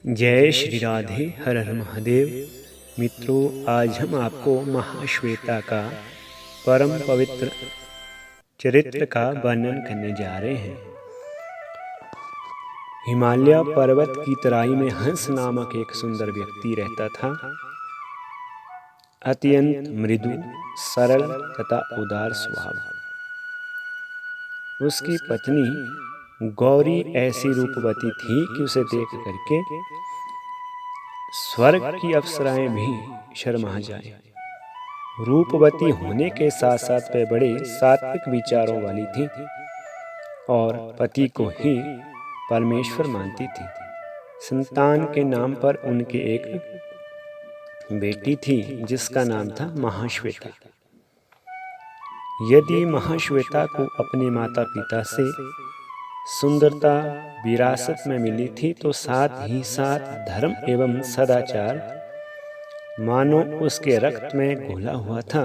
जय श्री राधे, हर हर महादेव। मित्रों, आज हम आपको महाश्वेता का परम पवित्र चरित्र का वर्णन करने जा रहे हैं। हिमालय पर्वत की तराई में हंस नामक एक सुंदर व्यक्ति रहता था। अत्यंत मृदु, सरल तथा उदार स्वभाव। उसकी पत्नी गौरी ऐसी रूपवती थी कि उसे देख करके स्वर्ग की अप्सराएं भी शर्मा जाएं। रूपवती होने के साथ साथ वे बड़े सात्विक विचारों वाली थी और पति को ही परमेश्वर मानती थी। संतान के नाम पर उनके एक बेटी थी जिसका नाम था महाश्वेता। यदि महाश्वेता को अपने माता पिता से सुंदरता विरासत में मिली थी तो साथ ही साथ धर्म एवं सदाचार मानो उसके रक्त में घुला हुआ था।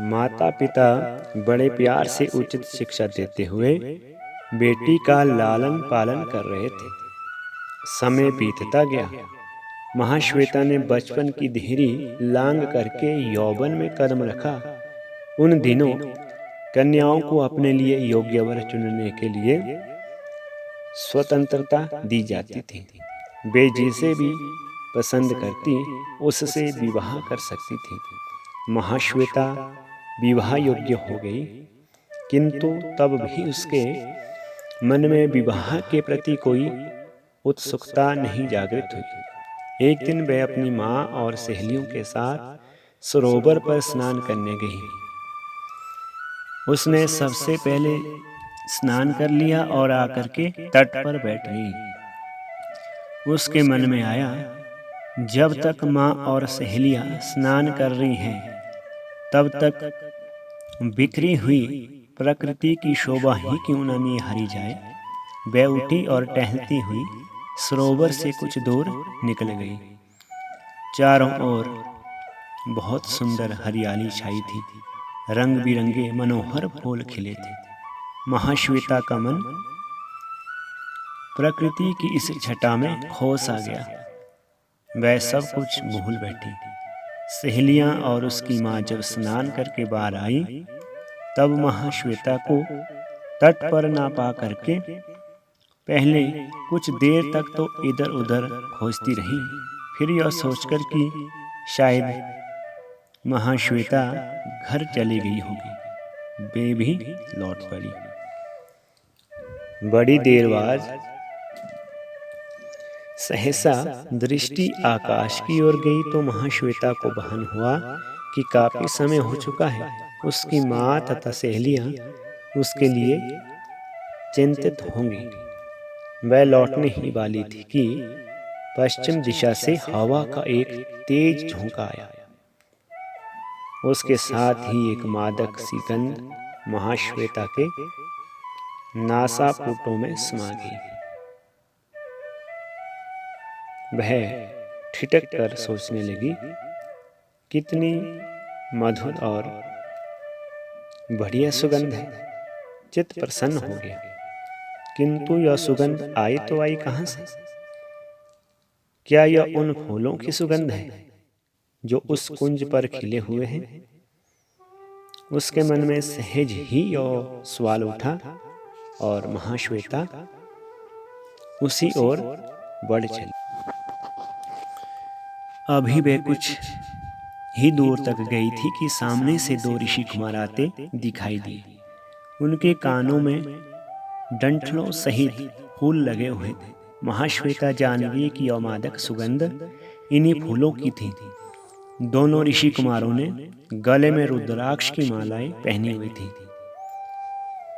माता पिता बड़े प्यार से उचित शिक्षा देते हुए बेटी का लालन पालन कर रहे थे। समय बीतता गया। महाश्वेता ने बचपन की देहरी लांग करके यौवन में कदम रखा। उन दिनों कन्याओं को अपने लिए योग्य वर चुनने के लिए स्वतंत्रता दी जाती थी। वे जिसे भी पसंद करती उससे विवाह कर सकती थी। महाश्वेता विवाह योग्य हो गई, किंतु तब भी उसके मन में विवाह के प्रति कोई उत्सुकता नहीं जागृत हुई। एक दिन वह अपनी माँ और सहेलियों के साथ सरोवर पर स्नान करने गई। उसने सबसे पहले स्नान कर लिया और आकर के तट पर बैठ गई। उसके मन में आया, जब तक माँ और सहेलियां स्नान कर रही हैं, तब तक बिखरी हुई प्रकृति की शोभा ही क्यों न निहारी जाए। वह उठी और टहलती हुई सरोवर से कुछ दूर निकल गई। चारों ओर बहुत सुंदर हरियाली छाई थी। रंग बिरंगे मनोहर फूल खिले थे। महाश्वेता का मन प्रकृति की इस छटा में खोस आ गया। वह सब कुछ भूल बैठी। सहेलियां और उसकी माँ जब स्नान करके बाहर आई, तब महाश्वेता को तट पर ना पा करके पहले कुछ देर तक तो इधर उधर खोजती रही। फिर यह सोचकर कि शायद महाश्वेता घर चली गई होगी, वे भी लौट पड़ी। बड़ी देर बाद सहसा दृष्टि आकाश की ओर गई तो महाश्वेता को भान हुआ कि काफी समय हो चुका है। उसकी माँ तथा सहेलियां उसके लिए चिंतित होंगी। वह लौटने ही वाली थी कि पश्चिम दिशा से हवा का एक तेज झोंका आया। उसके साथ ही एक मादक सी गंध महाश्वेता के नासापुटों में समा गई। वह ठिठक कर सोचने लगी, कितनी मधुर और बढ़िया सुगंध है। चित्त प्रसन्न हो गया, किंतु यह सुगंध आई तो आई कहां से? क्या यह उन फूलों की सुगंध है जो उस कुंज पर खिले हुए हैं? उसके मन में सहज ही यह सवाल उठा और महाश्वेता उसी ओर बढ़ चली। अभी वे कुछ ही दूर तक गई थी कि सामने से दो ऋषि कुमार आते दिखाई दिए। उनके कानों में डंठलों सहित फूल लगे हुए थे। महाश्वेता जान गई कि यह मादक सुगंध इन्हीं फूलों की थी। दोनों ऋषि कुमारों ने गले में रुद्राक्ष की मालाएं पहनी हुई थी।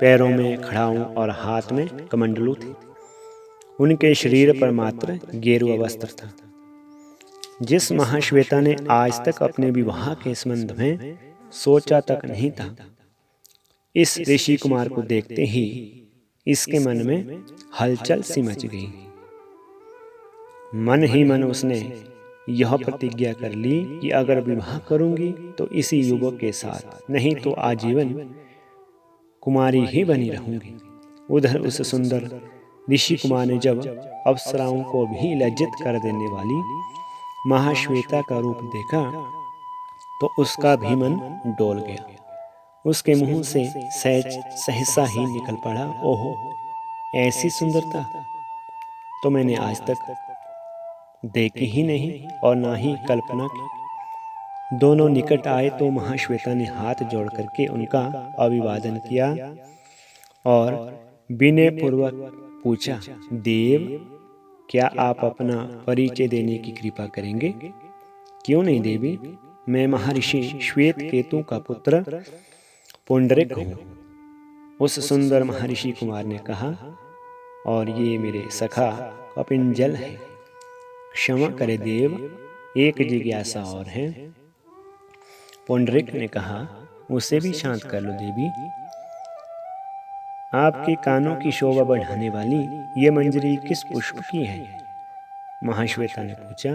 पैरों में खड़ाऊं और हाथ में कमंडलू थे। उनके शरीर पर मात्र गेरुआ वस्त्र था। जिस महाश्वेता ने आज तक अपने विवाह के संबंध में सोचा तक नहीं था, इस ऋषि कुमार को देखते ही इसके मन में हलचल सी मच गई। मन ही मन उसने यह प्रतिज्ञा कर ली कि अगर विवाह करूंगी तो इसी युवक के साथ, नहीं तो आजीवन कुमारी ही बनी रहूंगी। उधर उस सुंदर ऋषि कुमार ने जब अप्सराओं को भी लज्जित कर देने वाली महाश्वेता का रूप देखा तो उसका भी मन डोल गया। उसके मुंह से सहसा ही निकल पड़ा, ओहो, ऐसी सुंदरता तो मैंने आज तक देखी ही नहीं और ना ही कल्पना की। दोनों निकट आए तो महाश्वेता ने हाथ जोड़ करके उनका अभिवादन किया और विनय पूर्वक पूछा, देव, क्या आप अपना परिचय देने की कृपा करेंगे? क्यों नहीं देवी, मैं महर्षि श्वेत केतु का पुत्र पुंडरिक हूँ, उस सुंदर महर्षि कुमार ने कहा, और ये मेरे सखा कपिंजल है। क्षमा करे देव, एक जिज्ञासा और है। पुंडरिक ने कहा, उसे भी शांत कर लो देवी। आपके कानों की शोभा बढ़ाने वाली ये मंजरी किस पुष्प की है? महाश्वेता ने पूछा,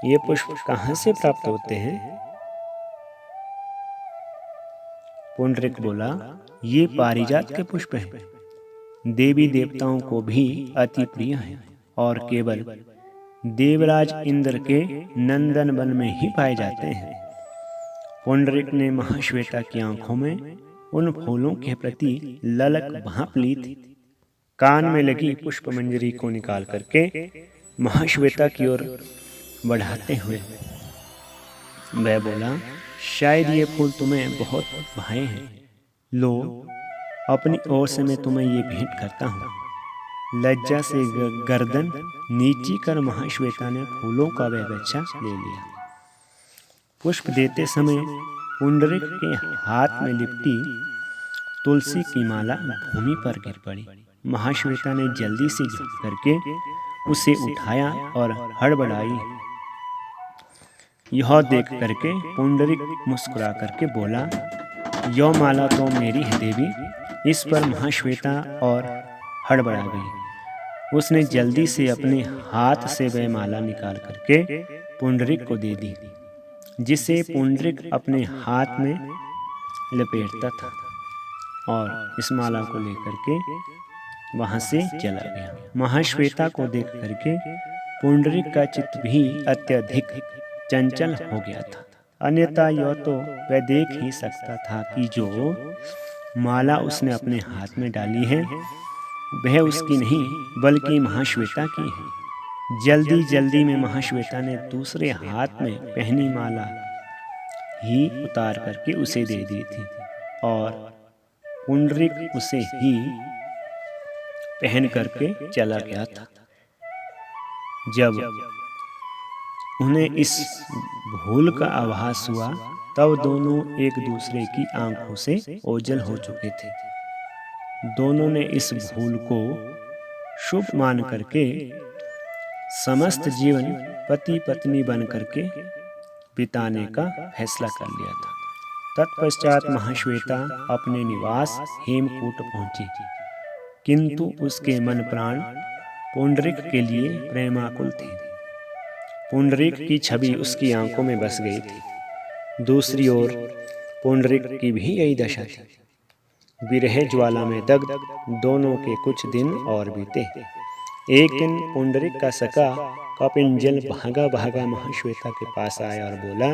ये पुष्प कहाँ से प्राप्त होते हैं? पुंडरिक बोला, ये पारिजात के पुष्प हैं। देवी देवताओं को भी अति प्रिय हैं और केवल देवराज इंद्र के नंदन वन में ही पाए जाते हैं। पुंडरिक ने महाश्वेता की आंखों में उन फूलों के प्रति ललक भांप ली थी। कान में लगी पुष्प मंजरी को निकाल करके महाश्वेता की ओर बढ़ाते हुए वह बोला, शायद ये फूल तुम्हें बहुत भाए हैं। लो, अपनी ओर से मैं तुम्हें ये भेंट करता हूँ। लज्जा से गर्दन नीची कर महाश्वेता ने फूलों का वह गुच्छा ले लिया। पुष्प देते समय पुंडरिक के हाथ में लिपटी तुलसी की माला भूमि पर गिर पड़ी। महाश्वेता ने जल्दी से झुक करके उसे उठाया और हड़बड़ाई। यह देख करके पुंडरिक मुस्कुरा करके बोला, यह माला तो मेरी है देवी। इस पर महाश्वेता और हड़बड़ा गई। उसने जल्दी से अपने हाथ से वह माला निकाल करके पुंडरिक को दे दी, जिसे पुंडरिक अपने हाथ में लपेटता था और इस माला को लेकर के वहां से चला गया। महाश्वेता को देख करके पुंडरिक का चित्त भी अत्यधिक चंचल हो गया था। अन्यथा यह तो वह देख ही सकता था कि जो माला उसने अपने हाथ में डाली है वह उसकी नहीं बल्कि महाश्वेता की है। जल्दी जल्दी में महाश्वेता ने दूसरे हाथ में पहनी माला ही उतार करके उसे दे दी थी और पुंडरिक उसे ही पहन करके चला गया था। जब उन्हें इस भूल का आभास हुआ तब दोनों एक दूसरे की आंखों से ओझल हो चुके थे। दोनों ने इस भूल को शुभ मान करके समस्त जीवन पति पत्नी बन करके बिताने का फैसला कर लिया था। तत्पश्चात महाश्वेता अपने निवास हेमकूट पहुंची, किंतु उसके मन प्राण पुंडरिक के लिए प्रेमाकुल थे। पुंडरिक की छवि उसकी आंखों में बस गई थी। दूसरी ओर पुंडरिक की भी यही दशा थी। विरह ज्वाला में दग्ध दोनों के कुछ दिन और बीते। एक दिन पुंडरिक का सखा कपिंजल भागा भागा महाश्वेता के पास आया और बोला,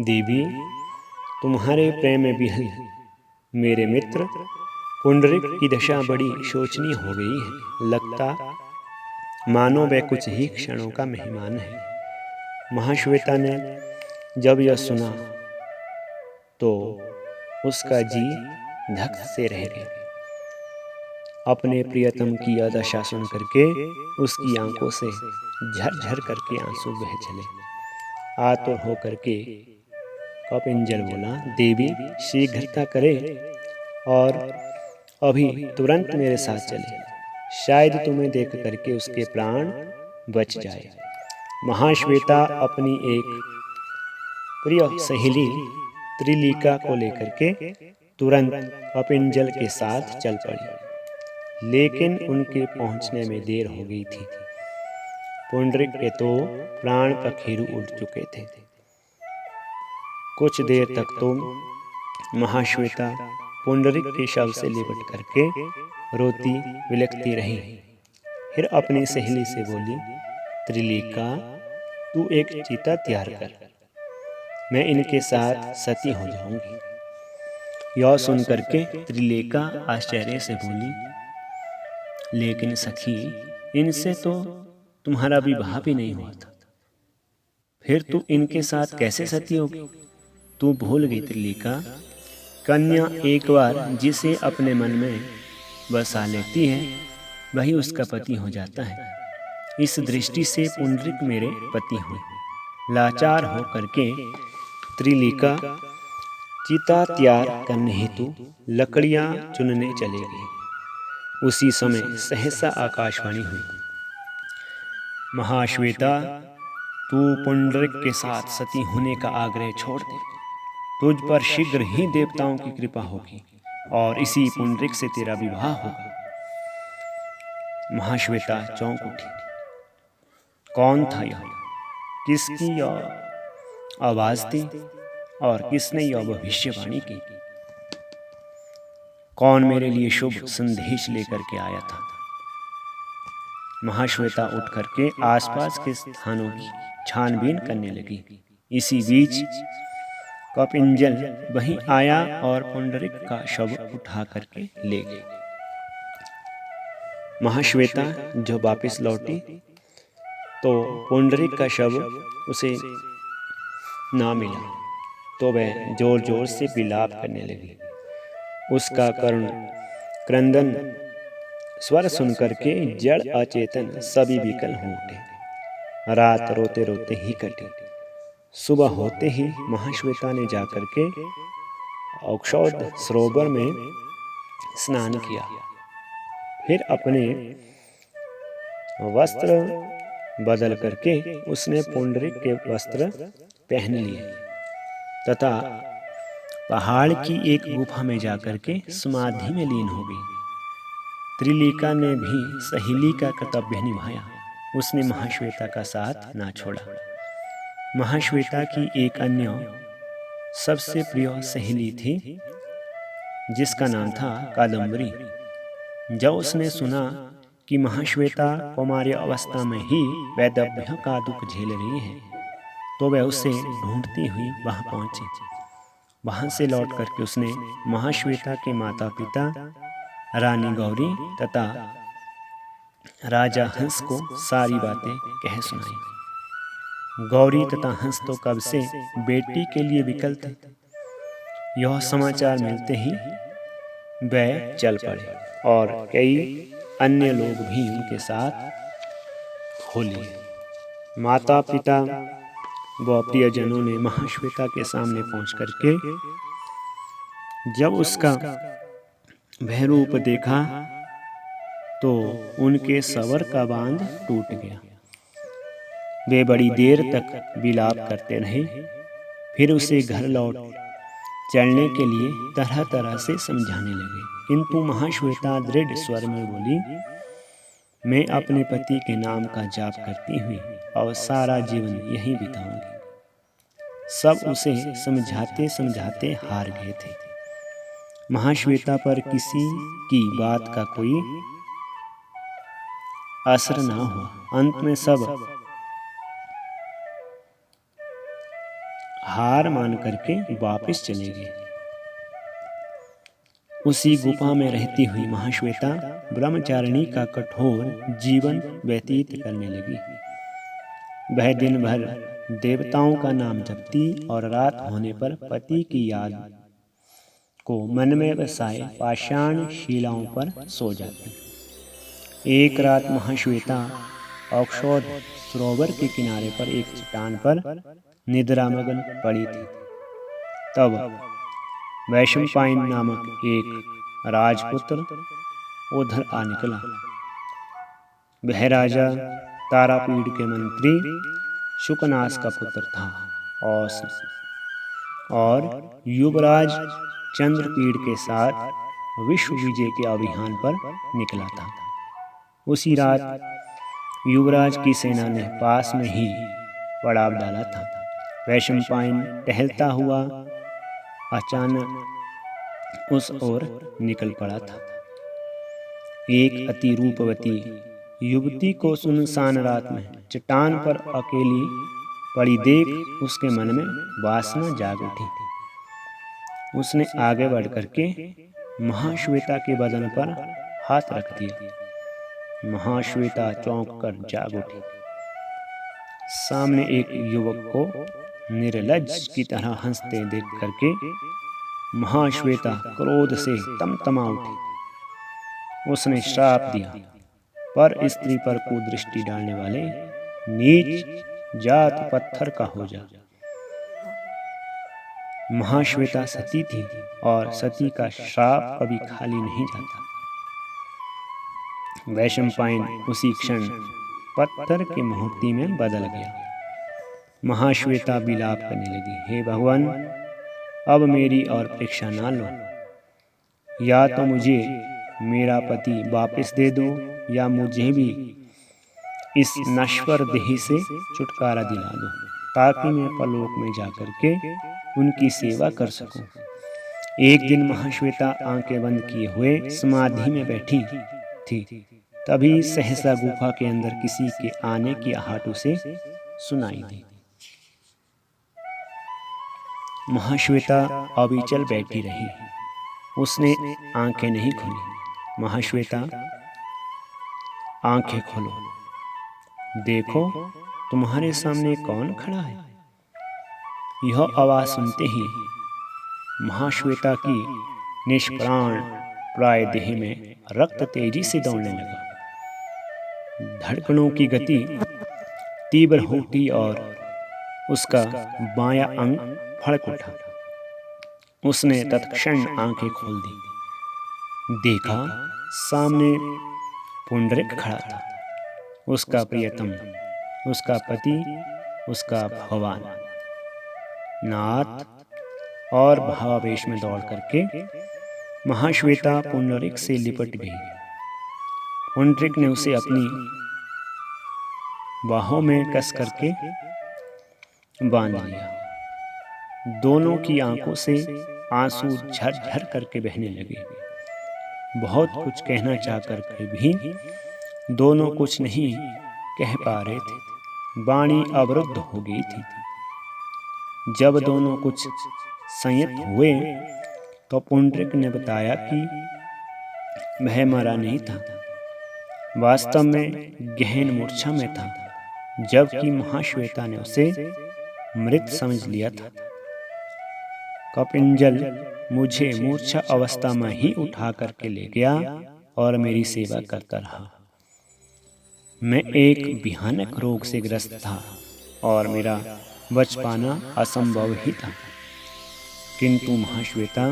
देवी, तुम्हारे प्रेम में विहल मेरे मित्र पुंडरिक की दशा बड़ी शोचनीय हो गई है। लगता मानो वह कुछ ही क्षणों का मेहमान है। महाश्वेता ने जब यह सुना तो उसका जी धक से रह गया। अपने प्रियतम की यह दशा सुन करके उसकी आंखों से झरझर करके आंसू बह चले। आतुर हो करके कपिंजल बोला, देवी, शीघ्रता करे और अभी तुरंत मेरे साथ चले। शायद तुम्हें देख करके उसके प्राण बच जाए। महाश्वेता अपनी एक प्रिय सहेली त्रिलिका को लेकर के तुरंत कपिंजल के साथ चल पड़ी, लेकिन उनके पहुंचने में देर हो गई थी। पुंडरिक के तो प्राण पखेरु उड़ चुके थे। कुछ देर तक तो महाश्वेता पुंडरिक के शव से लिपट करके रोती बिलखती रही। फिर अपनी सहेली से बोली, त्रिलिका, तू एक चिता तैयार कर, मैं इनके साथ सती हो जाऊंगी। यह सुन करके त्रिलेखा आश्चर्य से बोली, लेकिन सखी, इनसे तो तुम्हारा विवाह भी नहीं हुआ था, फिर तू इनके साथ कैसे सती होगी? तू भूल गई त्रिलिका, कन्या एक बार जिसे अपने मन में बसा लेती है वही उसका पति हो जाता है। इस दृष्टि से पुंडरीक मेरे पति हुए। लाचार हो करके त्रिलिका चिता तैयार करने हेतु लकड़ियां चुनने चले गए। उसी समय सहसा आकाशवाणी हुई, महाश्वेता, तू पुंडरीक के साथ सती होने का आग्रह छोड़ दे, तुझ पर शीघ्र ही देवताओं की कृपा होगी और इसी पुंडरीक से तेरा विवाह होगा। महाश्वेता चौंक उठी। कौन था यह? किसकी यह आवाज थी और किसने यह भविष्यवाणी की? कौन मेरे लिए शुभ संदेश लेकर के आया था? महाश्वेता उठ करके आसपास के स्थानों की छानबीन करने लगी। इसी बीच कपिंजल वहीं आया और पुंडरीक का शव उठा करके ले गया। महाश्वेता जो वापस लौटी तो पुंडरीक का शव उसे ना मिला, तो वह जोर जोर से विलाप करने लगी। उसका करुण क्रंदन स्वर सुनकर के जड़ अचेतन सभी विकल हो उठे। रात रोते रोते ही कटी। सुबह होते ही महाश्वेता ने जाकर के औक्षौध सरोवर में स्नान किया। फिर अपने वस्त्र बदल करके उसने पुंडरीक के वस्त्र पहन लिए तथा पहाड़ की एक गुफा में जाकर के समाधि में लीन हो गई। त्रिलिका ने भी सहेली का कर्तव्य निभाया। उसने महाश्वेता का साथ ना छोड़ा। महाश्वेता की एक अन्य सबसे प्रिय सहेली थी जिसका नाम था कादम्बरी। जब उसने सुना कि महाश्वेता कौमार्य अवस्था में ही वैदव्य का दुख झेल रही है, तो वह उसे ढूंढती हुई वहां पहुंची। वहां से लौट करके उसने महाश्वेता के माता पिता रानी गौरी तथा राजा हंस को सारी बातें कह सुनाई। गौरी तथा हंस तो कब से बेटी के लिए विकल थे। यह समाचार मिलते ही वह चल पड़े और कई अन्य लोग भी उनके साथ हो लिए। माता पिता व प्रियजनों ने महाश्वेता के सामने पहुंच करके जब उसका वह रूप देखा तो उनके सवर का बांध टूट गया। वे बड़ी देर तक विलाप करते रहे। फिर उसे घर लौट चलने के लिए तरह तरह से समझाने लगे, किंतु महाश्वेता दृढ़ स्वर में बोली, मैं अपने पति के नाम का जाप करती हुई और सारा जीवन यहीं बिताऊंगी। सब उसे समझाते समझाते हार गए थे। महाश्वेता पर किसी की बात का कोई असर ना हुआ। अंत में सब हार मान करके वापस चले गए। उसी गुफा में रहती हुई महाश्वेता ब्रह्मचारिणी का कठोर जीवन व्यतीत करने लगी। वह दिन भर देवताओं का नाम जपती और रात होने पर पति की याद को मन में बसाए पाषाण शिलाओं पर सो जाती। एक रात महाश्वेता औक्षौध सरोवर के किनारे पर एक चट्टान पर निद्रामग्न पड़ी थी। तब वैशंपायन नामक एक राजपुत्र उधर आ निकला। वह राजा तारापीड़ के मंत्री शुकनास का पुत्र था और युवराज चंद्रपीड़ के साथ विश्व विजय के अभियान पर निकला था। उसी रात युवराज की सेना ने पास में ही पड़ाव डाला था। वैशंपायन टहलता हुआ अचानक उस ओर निकल पड़ा था। एक अति रूपवती युवती को सुनसान रात में चट्टान पर अकेली पड़ी देख उसके मन में वासना जाग उठी। उसने आगे बढ़ करके महाश्वेता के बदन पर हाथ रख दिया। महाश्वेता चौंक कर जाग उठी। सामने एक युवक को निर्लज्ज की तरह हंसते देख करके महाश्वेता क्रोध से तमतमा उठी। उसने श्राप दिया, पर स्त्री पर कुदृष्टि डालने वाले नीच जात पत्थर का हो जा। महाश्वेता सती थी और सती का श्राप कभी खाली नहीं जाता। वैशंपायन उसी क्षण पत्थर की मूर्ति में बदल गया। महाश्वेता विलाप करने लगी, हे भगवान, अब मेरी और परीक्षा ना लो। या तो मुझे मेरा पति वापस दे दो या मुझे भी इस नश्वर देह से छुटकारा दिला दो, ताकि मैं परलोक में जाकर के उनकी सेवा कर सकूं। एक दिन महाश्वेता आंखें बंद किए हुए समाधि में बैठी थी। तभी सहसा गुफा के अंदर किसी के आने की आहट उसे सुनाई दी। महाश्वेता अविचल बैठी रही। उसने आंखें नहीं खोली। महाश्वेता, आंखें खोलो, देखो तुम्हारे सामने कौन खड़ा है। यह आवाज सुनते ही महाश्वेता की निष्प्राण प्राय देह में रक्त तेजी से दौड़ने लगा। धड़कनों की गति तीव्र हो उठी और उसका बायां अंग फड़क उठा। उसने तत्क्षण आंखें खोल दी। देखा सामने पुंडरीक खड़ा था, उसका प्रियतम, उसका पति, उसका भगवान। नाथ और भावावेश में दौड़ करके महाश्वेता पुंडरीक से लिपट गई। पुंडरीक ने उसे अपनी बाहों में कस करके बांध लिया। दोनों की आंखों से आंसू झरझर करके बहने लगे। बहुत कुछ कहना चाह करके भी दोनों कुछ नहीं कह पा रहे थे। वाणी अवरुद्ध हो गई थी। जब दोनों कुछ संयत हुए तो पुंडरीक ने बताया कि वह मरा नहीं था, वास्तव में गहन मूर्छा में था, जबकि महाश्वेता ने उसे मृत समझ लिया था। कपिंजल मुझे मूर्छा अवस्था में ही उठा करके ले गया और मेरी सेवा करता रहा। मैं एक भयानक रोग से ग्रस्त था और मेरा बच पाना असंभव ही था। किंतु महाश्वेता,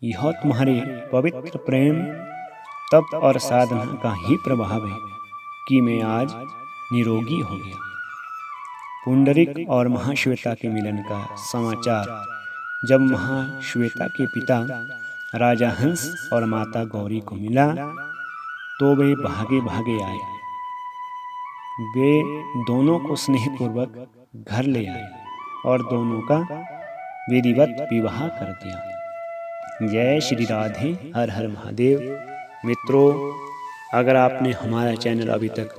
यह तुम्हारे पवित्र प्रेम, तप और साधना का ही प्रभाव है कि मैं आज निरोगी हो गया। पुंडरीक और महाश्वेता के मिलन का समाचार जब महाश्वेता के पिता राजा हंस और माता गौरी को मिला तो वे भागे भागे आए। वे दोनों को स्नेहपूर्वक घर ले आए और दोनों का विधिवत विवाह कर दिया। जय श्री राधे, हर हर महादेव। मित्रों, अगर आपने हमारा चैनल अभी तक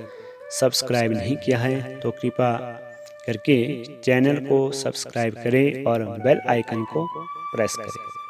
सब्सक्राइब नहीं किया है तो कृपया करके चैनल को सब्सक्राइब करें और बेल आइकन को प्रेस करें।